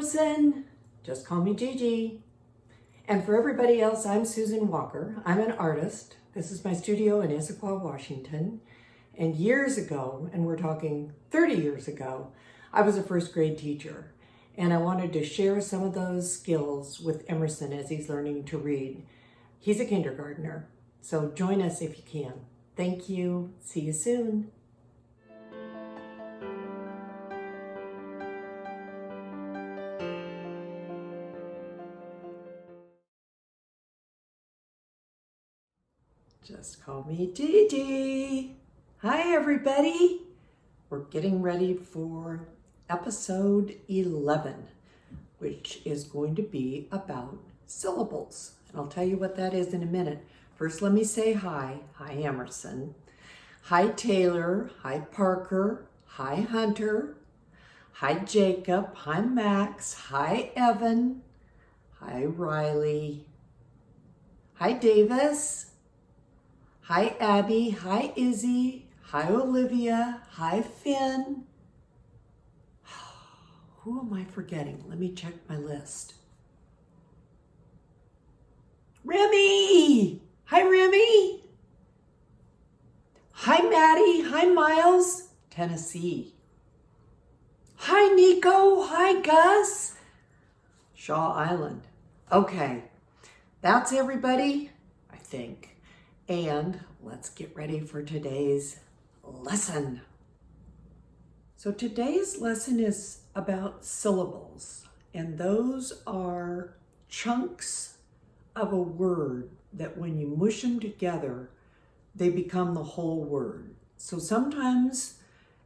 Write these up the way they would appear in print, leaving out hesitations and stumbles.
Emerson. Just call me Gigi. And for everybody else, I'm Susan Walker. I'm an artist. This is my studio in Issaquah, Washington. And years ago, and we're talking 30 years ago, I was a first grade teacher. And I wanted to share some of those skills with Emerson as he's learning to read. He's a kindergartner, so join us if you can. Thank you. See you soon. Just call me Gigi. Hi, everybody. We're getting ready for episode 11, which is going to be about syllables. And I'll tell you what that is in a minute. First, let me say hi. Hi, Emerson. Hi, Taylor. Hi, Parker. Hi, Hunter. Hi, Jacob. Hi, Max. Hi, Evan. Hi, Riley. Hi, Davis. Hi, Abby. Hi, Izzy. Hi, Olivia. Hi, Finn. Who am I forgetting? Let me check my list. Remy! Hi, Remy! Hi, Maddie. Hi, Miles. Tennessee. Hi, Nico. Hi, Gus. Shaw Island. Okay, that's everybody, I think. And let's get ready for today's lesson. So today's lesson is about syllables, and those are chunks of a word that when you mush them together, they become the whole word. So sometimes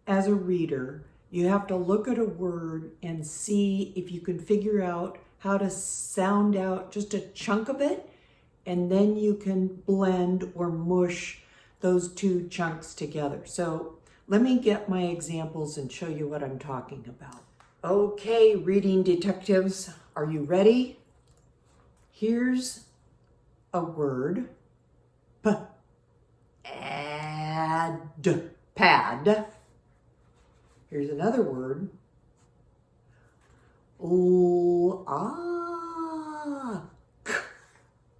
as a reader, you have to look at a word and see if you can figure out how to sound out just a chunk of it, and then you can blend or mush those two chunks together. So let me get my examples and show you what I'm talking about. Okay, reading detectives, are you ready? Here's a word, pad. Here's another word,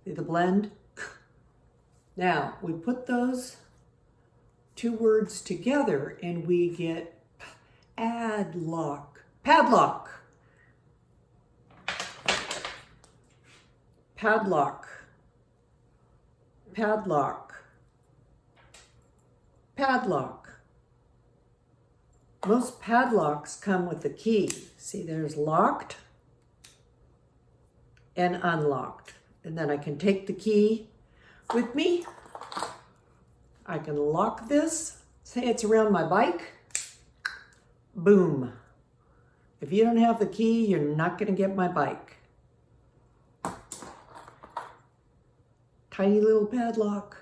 See the blend? Now, we put those two words together and we get padlock. Padlock. Padlock. Padlock. Padlock. Most padlocks come with a key. See, there's locked and unlocked. And then I can take the key with me. I can lock this. Say it's around my bike. Boom. If you don't have the key, you're not going to get my bike. Tiny little padlock.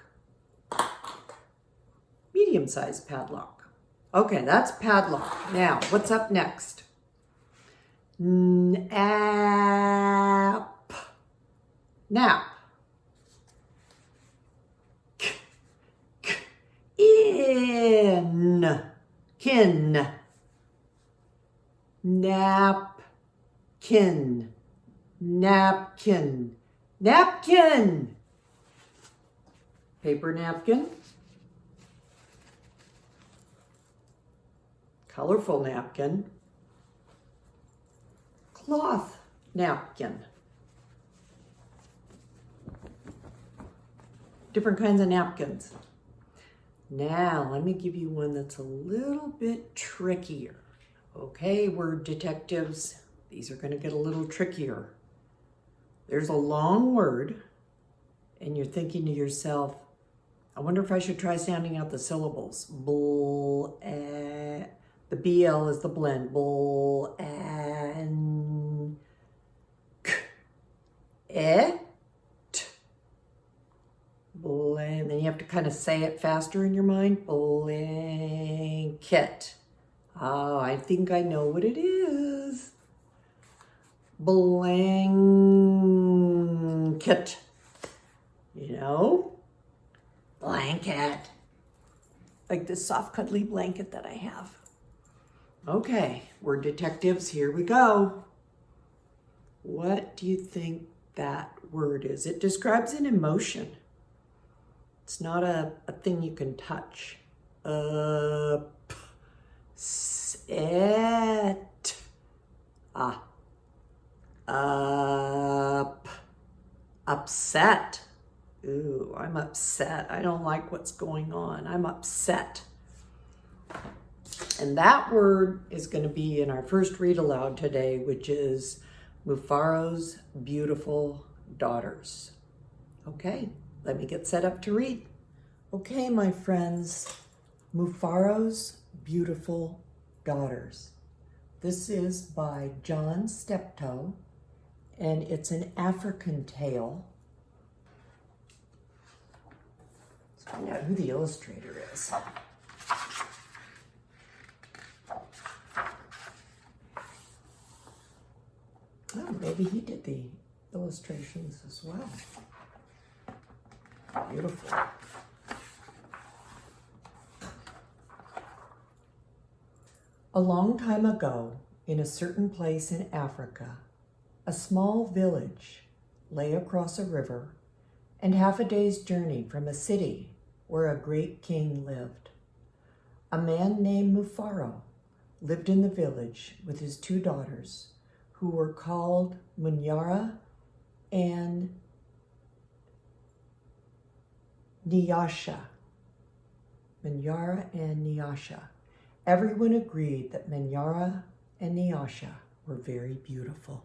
Medium-sized padlock. Okay, that's padlock. Now, what's up next? Nap. Nap. Kin. Napkin. Napkin. Napkin. Paper napkin. Colorful napkin. Cloth napkin. Different kinds of napkins. Now, let me give you one that's a little bit trickier. Okay, word detectives, these are going to get a little trickier. There's a long word, and you're thinking to yourself, I wonder if I should try sounding out the syllables. The BL is the blend. And then you have to kind of say it faster in your mind. Blanket. Oh, I think I know what it is. Blanket. You know? Blanket. Like this soft, cuddly blanket that I have. Okay, word detectives, here we go. What do you think that word is? It describes an emotion. It's not a thing you can touch. Upset. Upset. Ooh, I'm upset. I don't like what's going on. I'm upset. And that word is going to be in our first read aloud today, which is Mufaro's beautiful daughters. Okay, let me get set up to read. Okay, my friends, Mufaro's beautiful daughters. This is by John Steptoe, and it's an African tale. Let's find out who the illustrator is. Oh, maybe he did the illustrations as well. Beautiful. A long time ago, in a certain place in Africa, a small village lay across a river and half a day's journey from a city where a great king lived. A man named Mufaro lived in the village with his two daughters, who were called Munyara and Nyasha. Munyara and Nyasha. Everyone agreed that Munyara and Nyasha were very beautiful.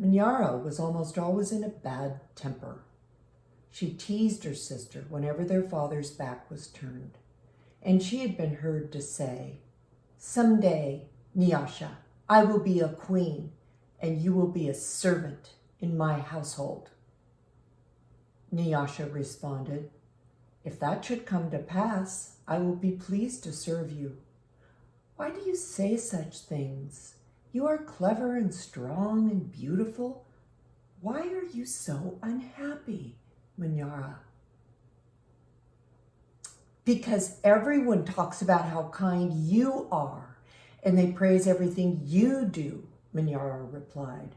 Munyara was almost always in a bad temper. She teased her sister whenever their father's back was turned, and she had been heard to say, "Someday, Nyasha, I will be a queen, and you will be a servant in my household." Nyasha responded, "If that should come to pass, I will be pleased to serve you." "Why do you say such things? You are clever and strong and beautiful. Why are you so unhappy, Munyara?" "Because everyone talks about how kind you are, and they praise everything you do," Munyara replied.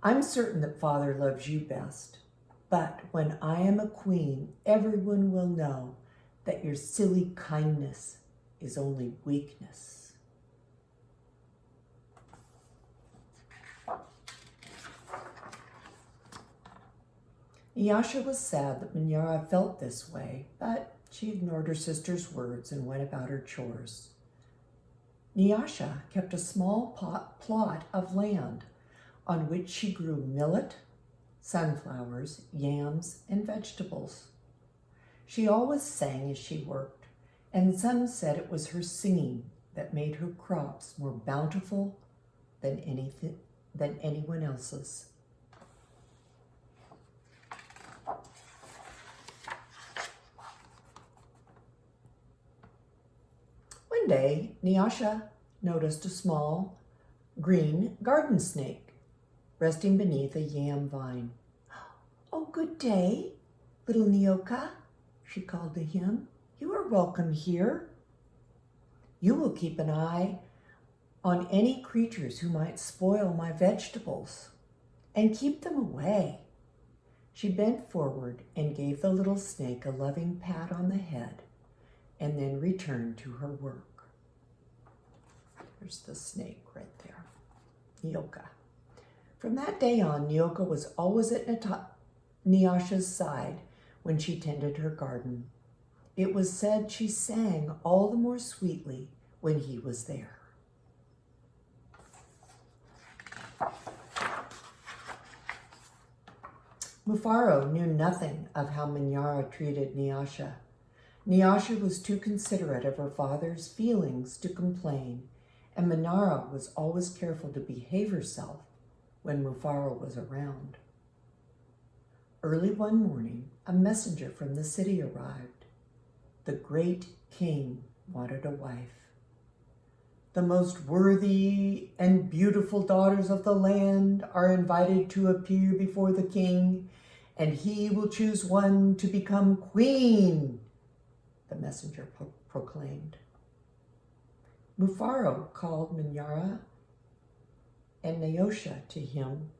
"I'm certain that Father loves you best. But when I am a queen, everyone will know that your silly kindness is only weakness." Nyasha was sad that Munyara felt this way, but she ignored her sister's words and went about her chores. Nyasha kept a small plot of land on which she grew millet, sunflowers, yams, and vegetables. She always sang as she worked, and some said it was her singing that made her crops more bountiful than anyone else's. One day, Nyasha noticed a small green garden snake resting beneath a yam vine. "Oh, good day, little Nyoka," she called to him. "You are welcome here. You will keep an eye on any creatures who might spoil my vegetables and keep them away." She bent forward and gave the little snake a loving pat on the head and then returned to her work. There's the snake right there, Nyoka. From that day on, Nyoka was always at Nyasha's side when she tended her garden. It was said she sang all the more sweetly when he was there. Mufaro knew nothing of how Munyara treated Nyasha. Nyasha was too considerate of her father's feelings to complain, and Munyara was always careful to behave herself when Mufaro was around. Early one morning, a messenger from the city arrived. The great king wanted a wife. "The most worthy and beautiful daughters of the land are invited to appear before the king, and he will choose one to become queen," the messenger proclaimed. Mufaro called Minyara and Nyasha to him.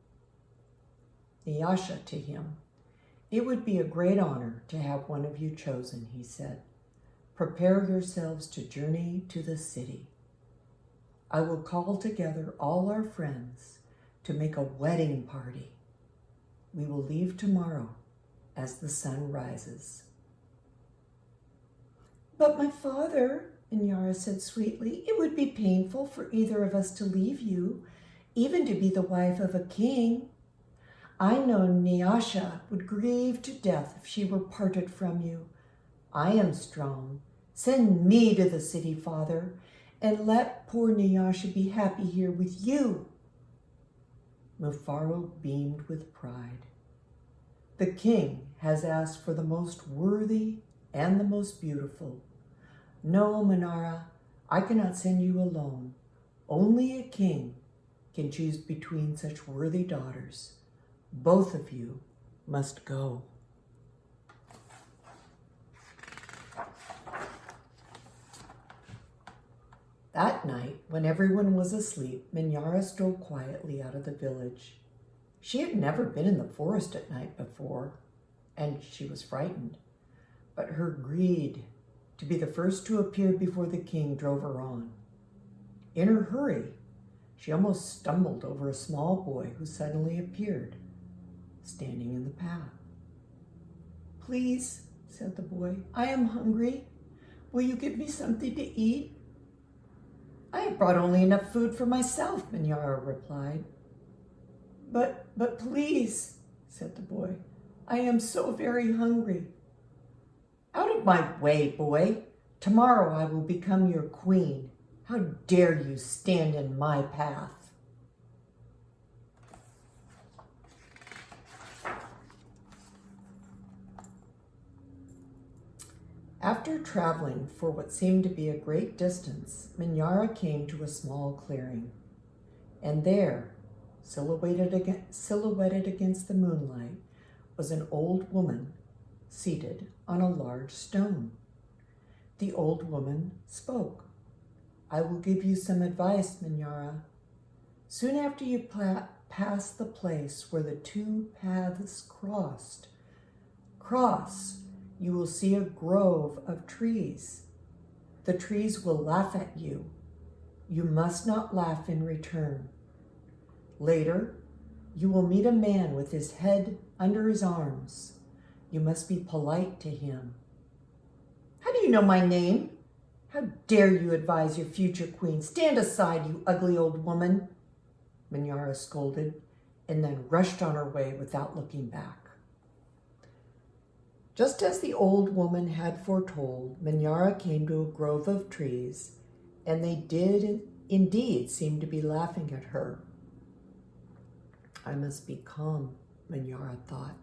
It would be a great honor to have one of you chosen, he said. Prepare yourselves to journey to the city. I will call together all our friends to make a wedding party. We will leave tomorrow as the sun rises. But my father, Nyara said sweetly, it would be painful for either of us to leave you, even to be the wife of a king. I know Nyasha would grieve to death if she were parted from you. I am strong. Send me to the city, father, and let poor Nyasha be happy here with you. Mufaro beamed with pride. The king has asked for the most worthy and the most beautiful. No, Manara, I cannot send you alone. Only a king can choose between such worthy daughters. Both of you must go. That night, when everyone was asleep, Minyara stole quietly out of the village. She had never been in the forest at night before, and she was frightened. But her greed to be the first to appear before the king drove her on. In her hurry, she almost stumbled over a small boy who suddenly appeared, standing in the path. Please, said the boy, I am hungry. Will you give me something to eat? I have brought only enough food for myself, Minyara replied. But please, said the boy, I am so very hungry. Out of my way, boy. Tomorrow I will become your queen. How dare you stand in my path? After traveling for what seemed to be a great distance, Minyara came to a small clearing. And there, silhouetted against the moonlight, was an old woman seated on a large stone. The old woman spoke. I will give you some advice, Minyara. Soon after you pass the place where the two paths cross, you will see a grove of trees. The trees will laugh at you. You must not laugh in return. Later, you will meet a man with his head under his arms. You must be polite to him. How do you know my name? How dare you advise your future queen? Stand aside, you ugly old woman, Minyara scolded, and then rushed on her way without looking back. Just as the old woman had foretold, Minyara came to a grove of trees, and they did indeed seem to be laughing at her. I must be calm, Minyara thought.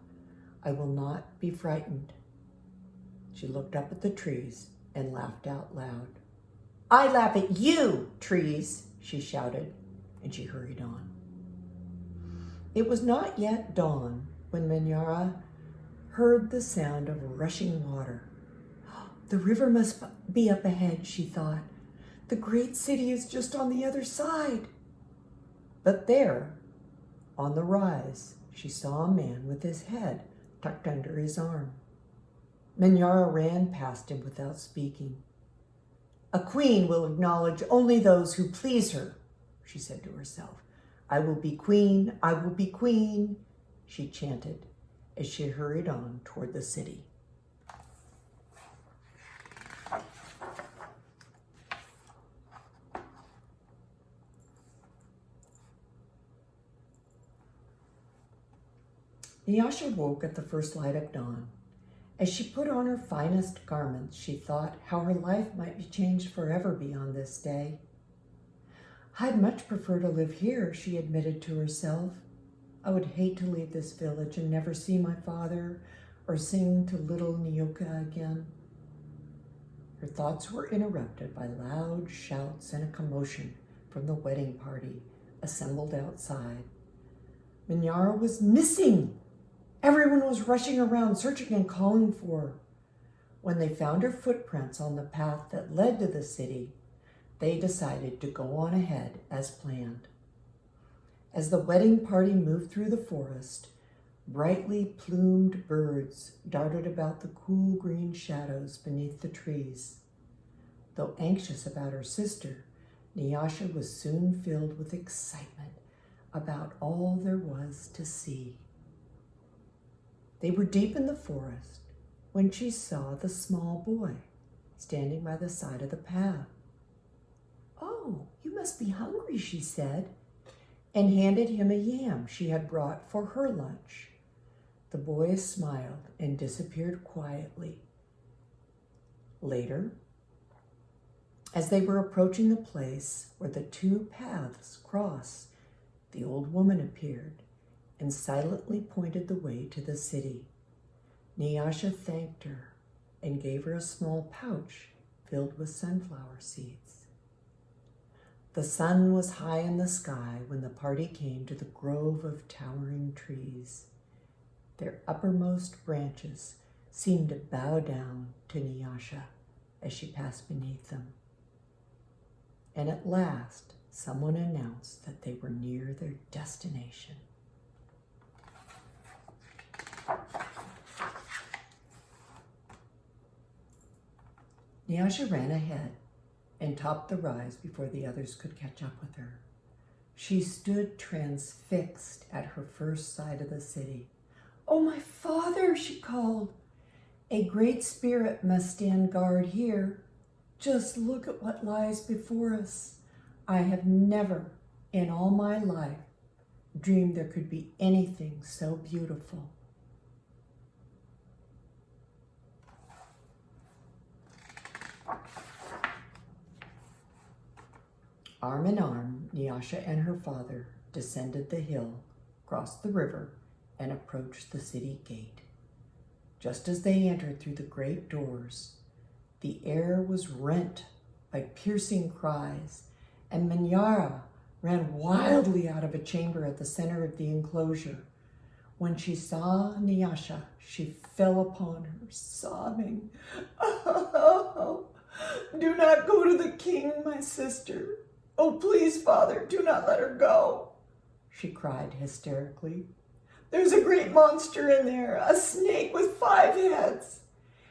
I will not be frightened. She looked up at the trees and laughed out loud. I laugh at you, trees, she shouted, and she hurried on. It was not yet dawn when Minyara heard the sound of rushing water. The river must be up ahead, she thought. The great city is just on the other side. But there, on the rise, she saw a man with his head tucked under his arm. Minyara ran past him without speaking. A queen will acknowledge only those who please her, she said to herself. I will be queen, I will be queen, she chanted as she hurried on toward the city. Nyasha woke at the first light of dawn. As she put on her finest garments, she thought how her life might be changed forever beyond this day. I'd much prefer to live here, she admitted to herself. I would hate to leave this village and never see my father or sing to little Nyoka again. Her thoughts were interrupted by loud shouts and a commotion from the wedding party assembled outside. Minyara was missing. Everyone was rushing around, searching and calling for her. When they found her footprints on the path that led to the city, they decided to go on ahead as planned. As the wedding party moved through the forest, brightly plumed birds darted about the cool green shadows beneath the trees. Though anxious about her sister, Nyasha was soon filled with excitement about all there was to see. They were deep in the forest when she saw the small boy standing by the side of the path. "Oh, you must be hungry," she said, and handed him a yam she had brought for her lunch. The boy smiled and disappeared quietly. Later, as they were approaching the place where the two paths cross, the old woman appeared and silently pointed the way to the city. Nyasha thanked her and gave her a small pouch filled with sunflower seeds. The sun was high in the sky when the party came to the grove of towering trees. Their uppermost branches seemed to bow down to Nyasha as she passed beneath them. And at last, someone announced that they were near their destination. Nyasha ran ahead and topped the rise before the others could catch up with her. She stood transfixed at her first sight of the city. "Oh, my father," she called. "A great spirit must stand guard here. Just look at what lies before us. I have never in all my life dreamed there could be anything so beautiful." Arm in arm, Nyasha and her father descended the hill, crossed the river, and approached the city gate. Just as they entered through the great doors, the air was rent by piercing cries, and Manyara ran wildly out of a chamber at the center of the enclosure. When she saw Nyasha, she fell upon her, sobbing, "Oh, do not go to the king, my sister. Oh, please, father, do not let her go," she cried hysterically. "There's a great monster in there, a snake with 5 heads.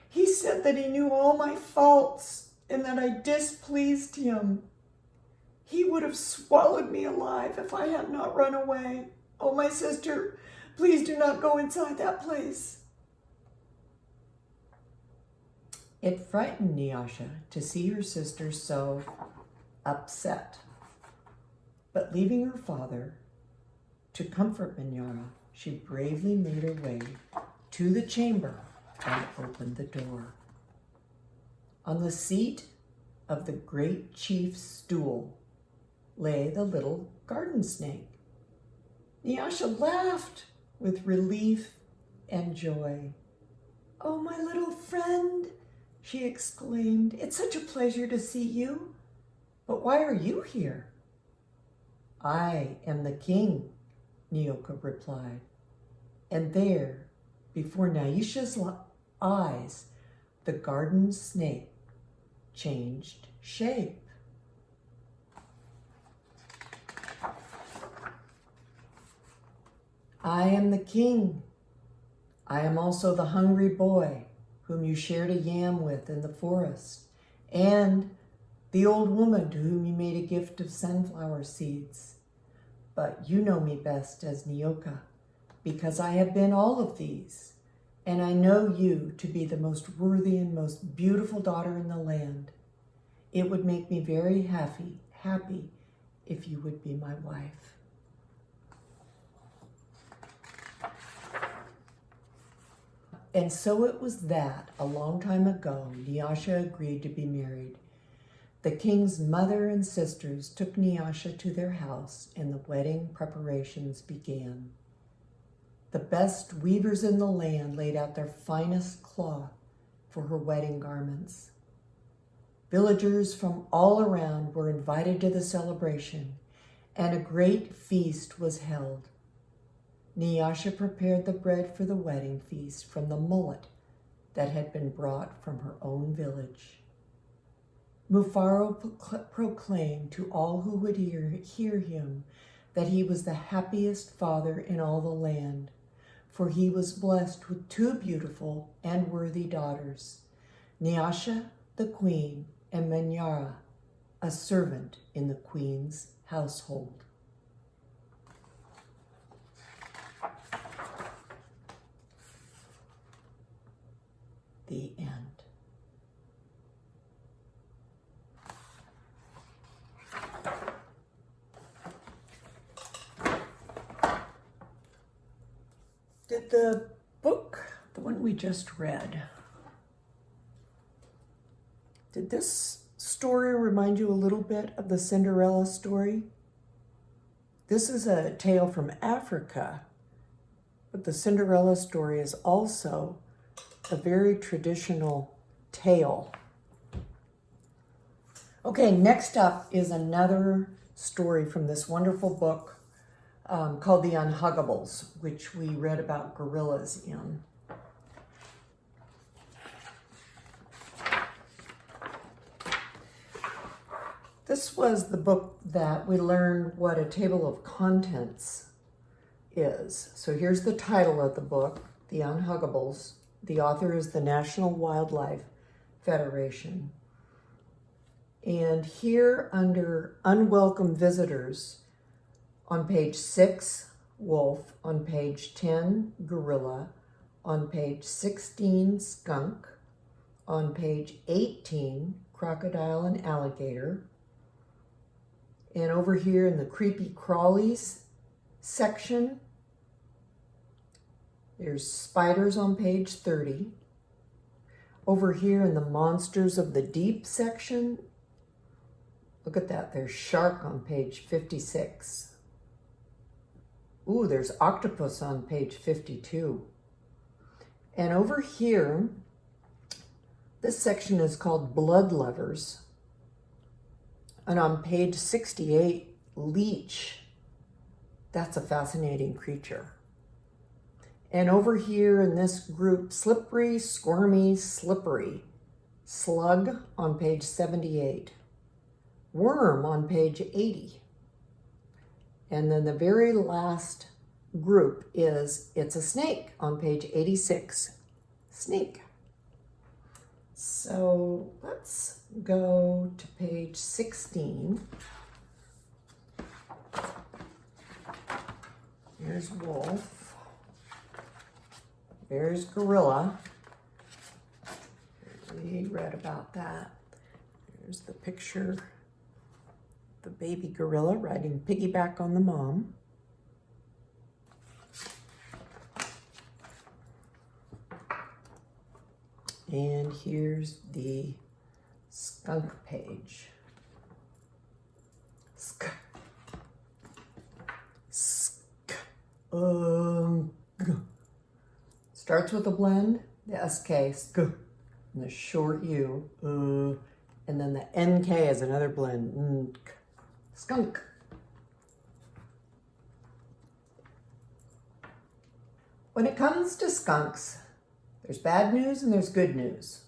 He said that he knew all my faults and that I displeased him. He would have swallowed me alive if I had not run away. Oh, my sister, please do not go inside that place." It frightened Nyasha to see her sister so upset. But leaving her father to comfort Manyara, she bravely made her way to the chamber and opened the door. On the seat of the great chief's stool lay the little garden snake. Nyasha laughed with relief and joy. "Oh, my little friend," she exclaimed, "it's such a pleasure to see you. But why are you here?" "I am the king," Nyoka replied. And there, before Nyasha's eyes, the garden snake changed shape. "I am the king. I am also the hungry boy whom you shared a yam with in the forest, and the old woman to whom you made a gift of sunflower seeds. But you know me best as Nyoka, because I have been all of these, and I know you to be the most worthy and most beautiful daughter in the land. It would make me very happy if you would be my wife." And so it was that, a long time ago, Nyasha agreed to be married. The king's mother and sisters took Nyasha to their house, and the wedding preparations began. The best weavers in the land laid out their finest cloth for her wedding garments. Villagers from all around were invited to the celebration, and a great feast was held. Nyasha prepared the bread for the wedding feast from the mullet that had been brought from her own village. Mufaro proclaimed to all who would hear him that he was the happiest father in all the land, for he was blessed with 2 beautiful and worthy daughters, Nyasha, the queen, and Manyara, a servant in the queen's household. The end. Did the book, the one we just read, did this story remind you a little bit of the Cinderella story? This is a tale from Africa, but the Cinderella story is also a very traditional tale. Okay, next up is another story from this wonderful book called The Unhuggables, which we read about gorillas in. This was the book that we learned what a table of contents is. So here's the title of the book, The Unhuggables. The author is the National Wildlife Federation. And here under Unwelcome Visitors, on page 6, wolf, on page 10, gorilla, on page 16, skunk, on page 18, crocodile and alligator, and over here in the creepy crawlies section, there's spiders on page 30. Over here in the monsters of the deep section, look at that, there's shark on page 56. Ooh, there's octopus on page 52. And over here, this section is called blood lovers. And on page 68, leech. That's a fascinating creature. And over here in this group, slippery, squirmy, slippery. Slug on page 78. Worm on page 80. And then the very last group is it's a snake on page 86. Snake. So let's go to page 16. Here's wolf. There's gorilla. We read about that. There's the picture. The baby gorilla riding piggyback on the mom. And here's the skunk page. Skunk. Starts with a blend, the SK, sk, and the short U, and then the NK is another blend, skunk. When it comes to skunks, there's bad news and there's good news.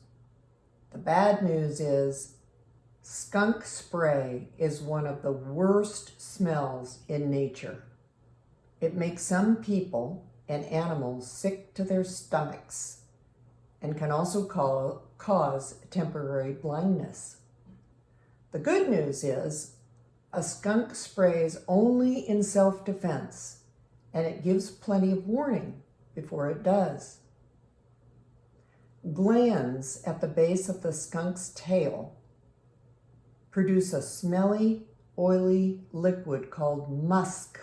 The bad news is skunk spray is one of the worst smells in nature. It makes some people and animals sick to their stomachs and can also cause temporary blindness. The good news is a skunk sprays only in self-defense, and it gives plenty of warning before it does. Glands at the base of the skunk's tail produce a smelly, oily liquid called musk.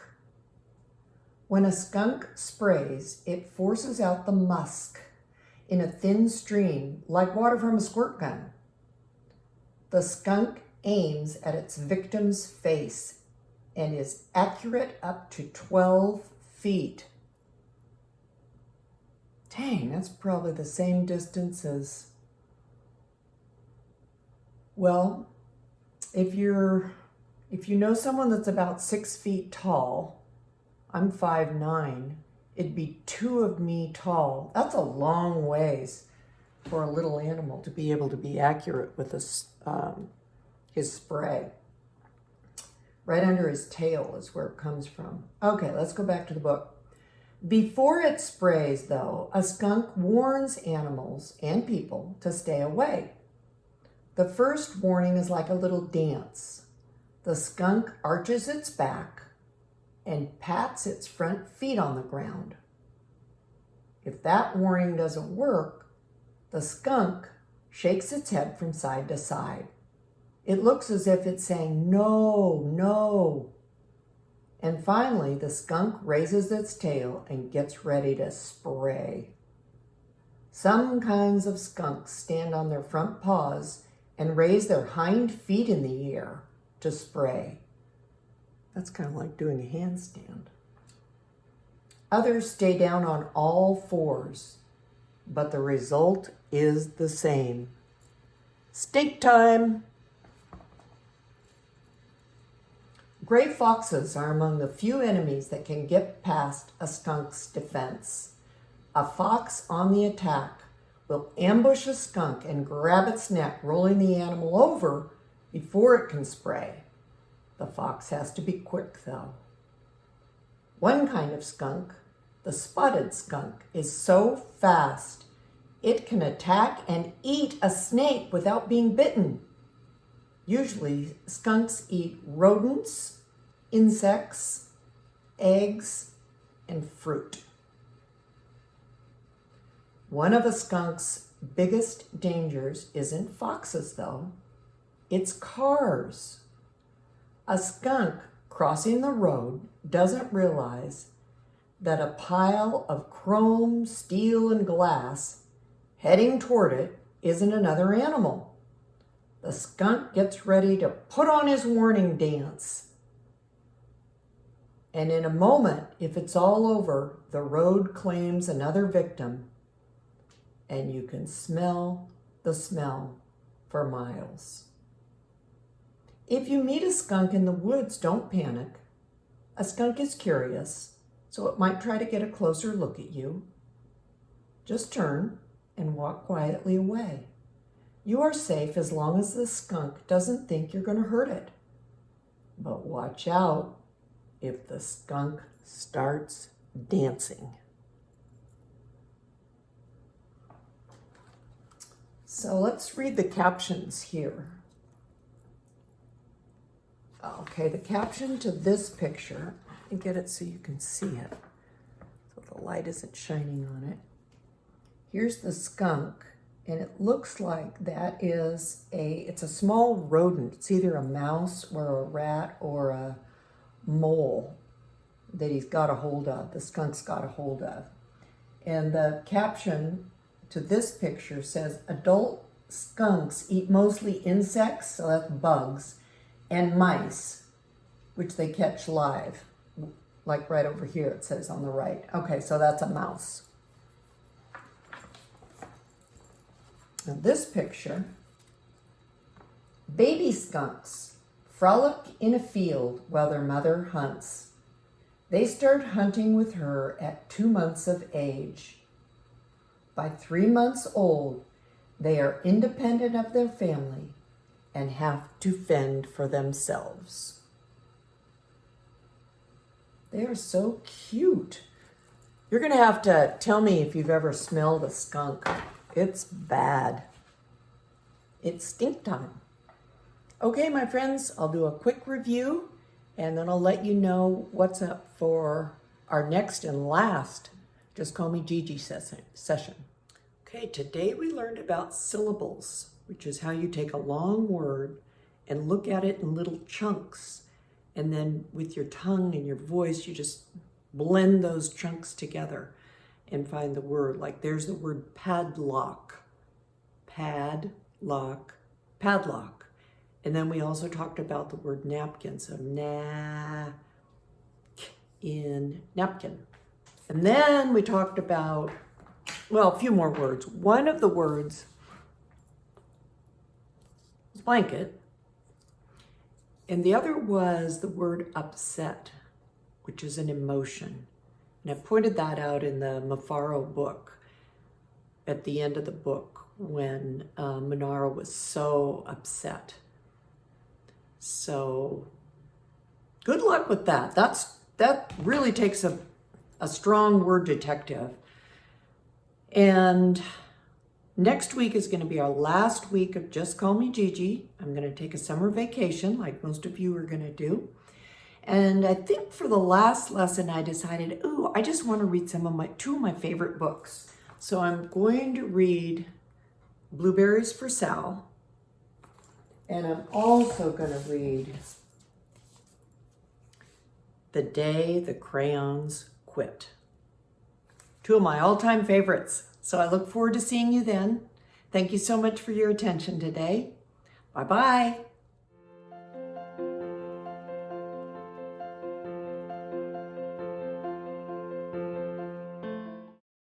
When a skunk sprays, it forces out the musk in a thin stream like water from a squirt gun. The skunk aims at its victim's face and is accurate up to 12 feet. Dang, that's probably the same distance as, well, if you know someone that's about 6 feet tall, I'm 5'9", it'd be 2 of me tall. That's a long ways for a little animal to be able to be accurate with his spray. Right under his tail is where it comes from. Okay, let's go back to the book. Before it sprays, though, a skunk warns animals and people to stay away. The first warning is like a little dance. The skunk arches its back and pats its front feet on the ground. If that warning doesn't work, the skunk shakes its head from side to side. It looks as if it's saying, no, no. And finally, the skunk raises its tail and gets ready to spray. Some kinds of skunks stand on their front paws and raise their hind feet in the air to spray. That's kind of like doing a handstand. Others stay down on all fours, but the result is the same. Stink time! Gray foxes are among the few enemies that can get past a skunk's defense. A fox on the attack will ambush a skunk and grab its neck, rolling the animal over before it can spray. The fox has to be quick, though. One kind of skunk, the spotted skunk, is so fast it can attack and eat a snake without being bitten. Usually, skunks eat rodents, insects, eggs, and fruit. One of a skunk's biggest dangers isn't foxes, though. It's cars. A skunk crossing the road doesn't realize that a pile of chrome, steel, and glass heading toward it isn't another animal. The skunk gets ready to put on his warning dance. And in a moment, if it's all over, the road claims another victim, and you can smell the smell for miles. If you meet a skunk in the woods, don't panic. A skunk is curious, so it might try to get a closer look at you. Just turn and walk quietly away. You are safe as long as the skunk doesn't think you're going to hurt it. But watch out if the skunk starts dancing. So let's read the captions here. Okay, the caption to this picture, and get it so you can see it, so the light isn't shining on it. Here's the skunk, and it looks like it's a small rodent. It's either a mouse or a rat or a mole that he's got a hold of, the skunk's got a hold of. And the caption to this picture says, adult skunks eat mostly insects, so that's bugs, and mice, which they catch live. Like right over here, it says on the right. Okay, so that's a mouse. Now this picture, baby skunks frolic in a field while their mother hunts. They start hunting with her at 2 months of age. By 3 months old, they are independent of their family and have to fend for themselves. They are so cute. You're going to have to tell me if you've ever smelled a skunk. It's bad. It's stink time. Okay, my friends, I'll do a quick review and then I'll let you know what's up for our next and last Just Call Me GiGi session. Okay, today we learned about syllables, which is how you take a long word and look at it in little chunks. And then with your tongue and your voice, you just blend those chunks together and find the word. Like there's the word padlock, padlock, padlock. And then we also talked about the word napkin. So napkin. And then we talked about, well, a few more words. One of the words was blanket. And the other was the word upset, which is an emotion. And I pointed that out in the Mafaro book at the end of the book when Monaro was so upset So good luck with that. That really takes a strong word detective. And next week is going to be our last week of Just Call Me Gigi. I'm going to take a summer vacation like most of you are going to do. And I think for the last lesson, I decided, ooh, I just want to read two of my favorite books. So I'm going to read Blueberries for Sal. And I'm also going to read The Day the Crayons Quit. Two of my all-time favorites. So I look forward to seeing you then. Thank you so much for your attention today. Bye-bye.